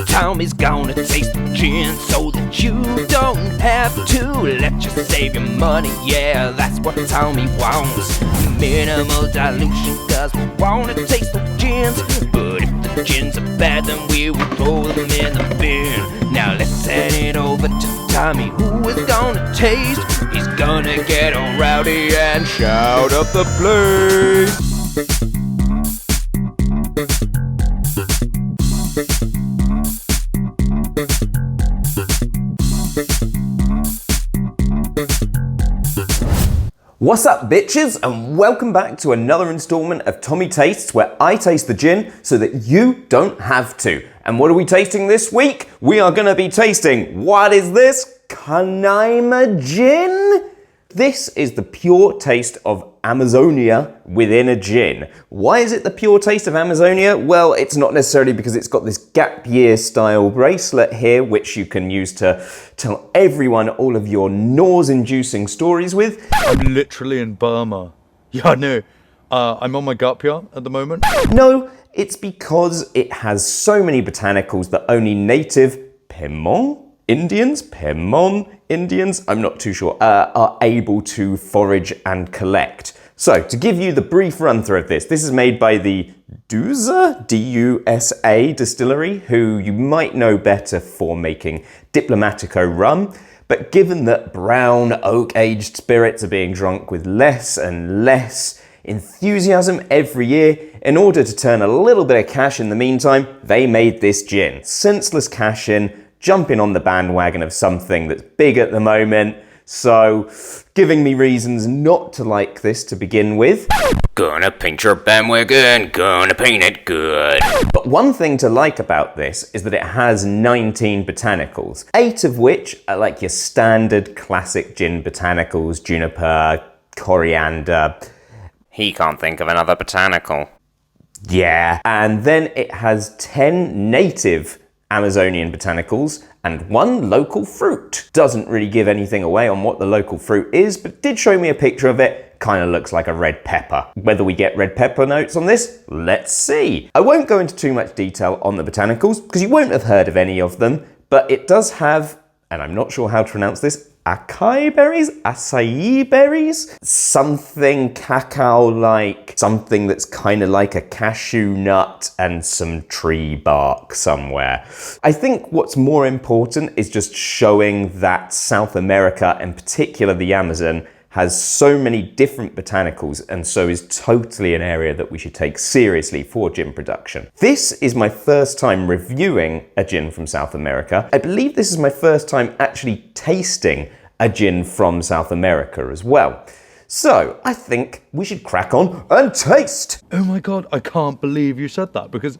Tommy's gonna taste the gin so that you don't have to. Let's just save your money, yeah, that's what Tommy wants. Minimal dilution, cause we wanna taste the gins. But if the gins are bad, then we will throw them in the bin. Now let's hand it over to Tommy, who is gonna taste. He's gonna get all rowdy and shout up the place. What's up, bitches, and welcome back to another installment of Tommy Tastes, where I taste the gin so that you don't have to. And what are we tasting this week? We are going to be tasting, what is this? Canaïma Gin? This is the pure taste of Amazonia within a gin. Why is it the pure taste of Amazonia? Well, it's not necessarily because it's got this gap year style bracelet here, which you can use to tell everyone all of your nose-inducing stories with. I'm literally in Burma. Yeah, no, I'm on my gap year at the moment. No, it's because it has so many botanicals that only native Pemon Indians, I'm not too sure, are able to forage and collect. So, to give you the brief run through of this is made by the Dusa, D-U-S-A distillery, who you might know better for making Diplomatico rum. But given that brown oak-aged spirits are being drunk with less and less enthusiasm every year, in order to turn a little bit of cash in the meantime, they made this gin. Senseless cash in, jumping on the bandwagon of something that's big at the moment, so giving me reasons not to like this to begin with. Gonna paint your bandwagon, gonna paint it good. But one thing to like about this is that it has 19 botanicals, 8 of which are like your standard classic gin botanicals, juniper, coriander. He can't think of another botanical. Yeah, and then it has 10 native Amazonian botanicals and 1 local fruit. Doesn't really give anything away on what the local fruit is, but did show me a picture of it. Kind of looks like a red pepper. Whether we get red pepper notes on this, let's see. I won't go into too much detail on the botanicals because you won't have heard of any of them, but it does have, and I'm not sure how to pronounce this, acai berries, something cacao-like, something that's kind of like a cashew nut and some tree bark somewhere. I think what's more important is just showing that South America, in particular the Amazon, has so many different botanicals and so is totally an area that we should take seriously for gin production. This is my first time reviewing a gin from South America. I believe this is my first time actually tasting a gin from South America as well. So I think we should crack on and taste. Oh my God, I can't believe you said that because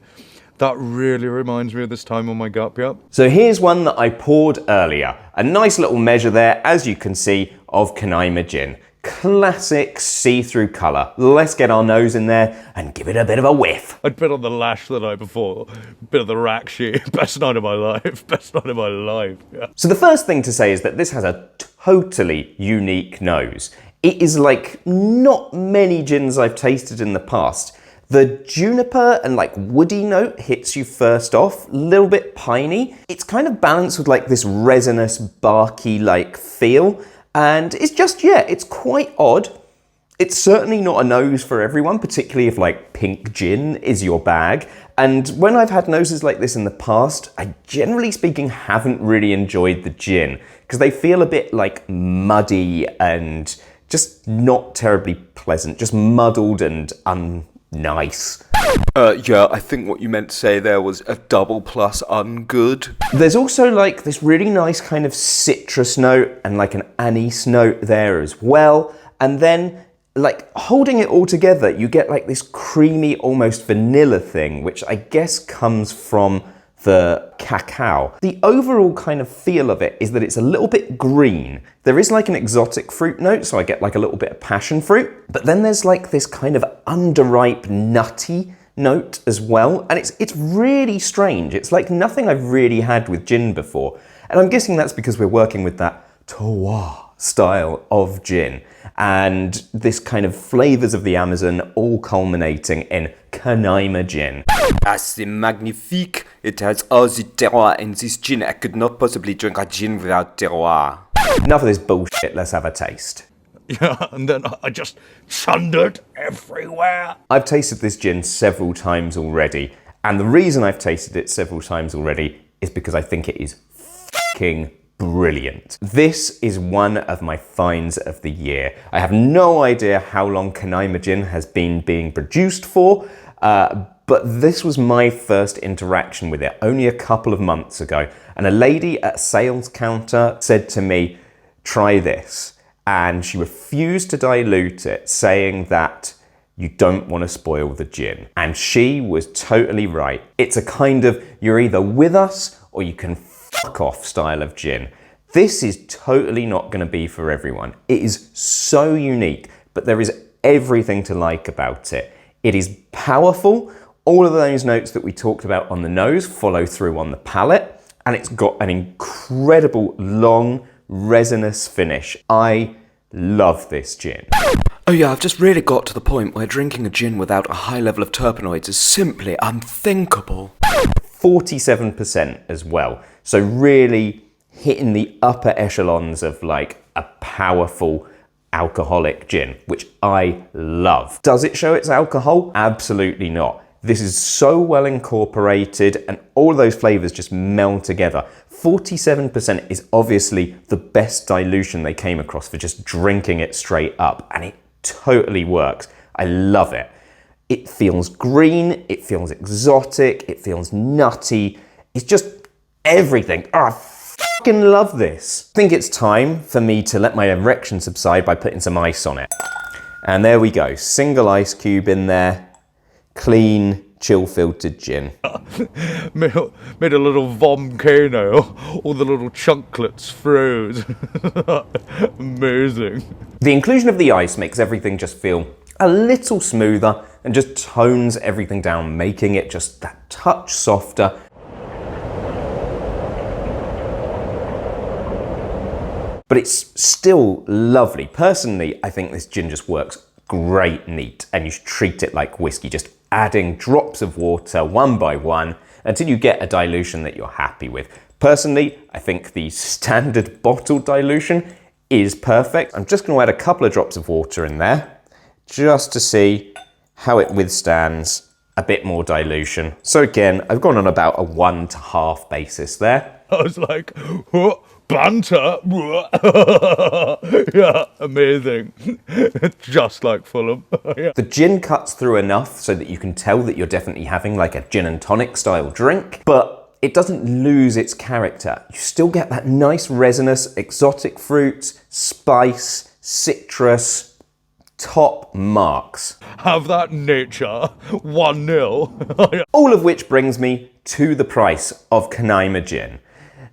that really reminds me of this time on my gap year. So here's one that I poured earlier. A nice little measure there, as you can see, of Canaïma Gin. Classic see-through colour. Let's get our nose in there and give it a bit of a whiff. I'd been on the lash the night before, bit of the rack sheet. Best night of my life, best night of my life. Yeah. So the first thing to say is that this has a totally unique nose. It is like not many gins I've tasted in the past. The juniper and like woody note hits you first off, a little bit piney. It's kind of balanced with like this resinous, barky like feel. And it's just, yeah, it's quite odd. It's certainly not a nose for everyone, particularly if like pink gin is your bag. And when I've had noses like this in the past, I generally speaking haven't really enjoyed the gin because they feel a bit like muddy and just not terribly pleasant, just muddled and unnice. Yeah, I think what you meant to say there was a double plus ungood. There's also like this really nice kind of citrus note and like an anise note there as well. And then like holding it all together, you get like this creamy, almost vanilla thing, which I guess comes from the cacao. The overall kind of feel of it is that it's a little bit green. There is like an exotic fruit note, so I get like a little bit of passion fruit, but then there's like this kind of underripe nutty note as well, and it's really strange. It's like nothing I've really had with gin before, and I'm guessing that's because we're working with that terroir style of gin. and this kind of flavors of the Amazon all culminating in Canaïma Gin. C'est magnifique. It has all the terroir in this gin. I could not possibly drink a gin without terroir. Enough of this bullshit, let's have a taste. Yeah, and then I just thundered everywhere. I've tasted this gin several times already, and the reason I've tasted it several times already is because I think it is fucking brilliant. This is one of my finds of the year. I have no idea how long Canaïma Gin has been being produced for, but this was my first interaction with it only a couple of months ago, and a lady at a sales counter said to me, try this. And she refused to dilute it, saying that you don't want to spoil the gin. And she was totally right. It's a kind of, you're either with us or you can fuck off style of gin. This is totally not going to be for everyone. It is so unique, but there is everything to like about it. It is powerful. All of those notes that we talked about on the nose follow through on the palate, and it's got an incredible long resinous finish. I love this gin. Oh yeah, I've just really got to the point where drinking a gin without a high level of terpenoids is simply unthinkable. 47% as well. So really hitting the upper echelons of like a powerful alcoholic gin, which I love. Does it show its alcohol? Absolutely not. This is so well incorporated and all those flavors just meld together. 47% is obviously the best dilution they came across for just drinking it straight up, and it totally works. I love it. It feels green, it feels exotic, it feels nutty. It's just everything. Oh, I fucking love this. I think it's time for me to let my erection subside by putting some ice on it. And there we go, single ice cube in there. Clean, chill filtered gin. made a little volcano, all the little chunklets froze. Amazing. The inclusion of the ice makes everything just feel a little smoother and just tones everything down, making it just that touch softer. But it's still lovely. Personally, I think this gin just works great neat, and you should treat it like whiskey, just adding drops of water one by one until you get a dilution that you're happy with. Personally, I think the standard bottle dilution is perfect. I'm just going to add a couple of drops of water in there just to see how it withstands a bit more dilution. So again, I've gone on about a 1 to half basis there. I was like, what? Banter? Yeah, amazing. Just like Fulham. Yeah. The gin cuts through enough so that you can tell that you're definitely having like a gin and tonic style drink, but it doesn't lose its character. You still get that nice resinous, exotic fruits, spice, citrus, top marks. Have that nature. 1-0. All of which brings me to the price of Canaïma Gin.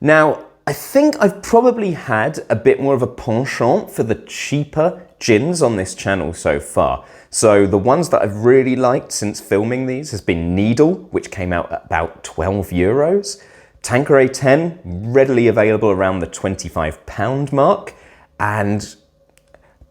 Now, I think I've probably had a bit more of a penchant for the cheaper gins on this channel so far. So the ones that I've really liked since filming these has been Needle, which came out at about 12 euros. Tanqueray 10, readily available around the £25 mark. And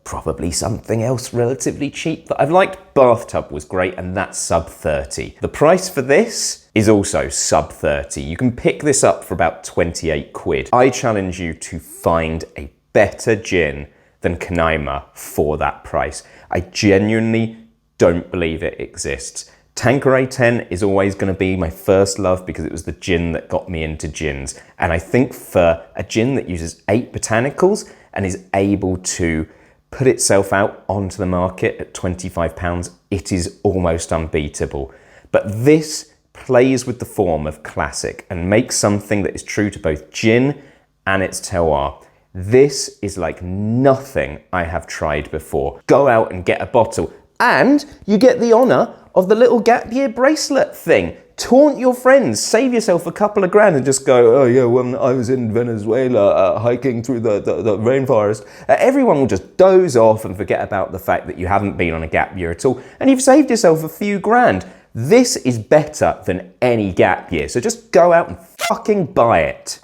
probably something else relatively cheap that I've liked. Bathtub was great, and that's sub 30. The price for this is also sub 30. You can pick this up for about 28 quid. I challenge you to find a better gin than Canaïma for that price. I genuinely don't believe it exists. Tanqueray 10 is always going to be my first love because it was the gin that got me into gins. And I think for a gin that uses 8 botanicals and is able to put itself out onto the market at £25, it is almost unbeatable. But this plays with the form of classic and makes something that is true to both gin and its terroir. This is like nothing I have tried before. Go out and get a bottle, and you get the honour of the little gap year bracelet thing. Taunt your friends, save yourself a couple of grand and just go, oh yeah, when I was in Venezuela hiking through the rainforest. Everyone will just doze off and forget about the fact that you haven't been on a gap year at all, and you've saved yourself a few grand. This is better than any gap year, so just go out and fucking buy it.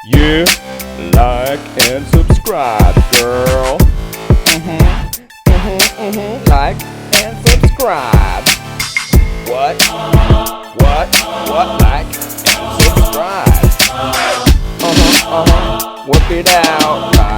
Yeah, like and subscribe. subscribe, girl. Like and subscribe. What? Like and subscribe. Work it out. Right.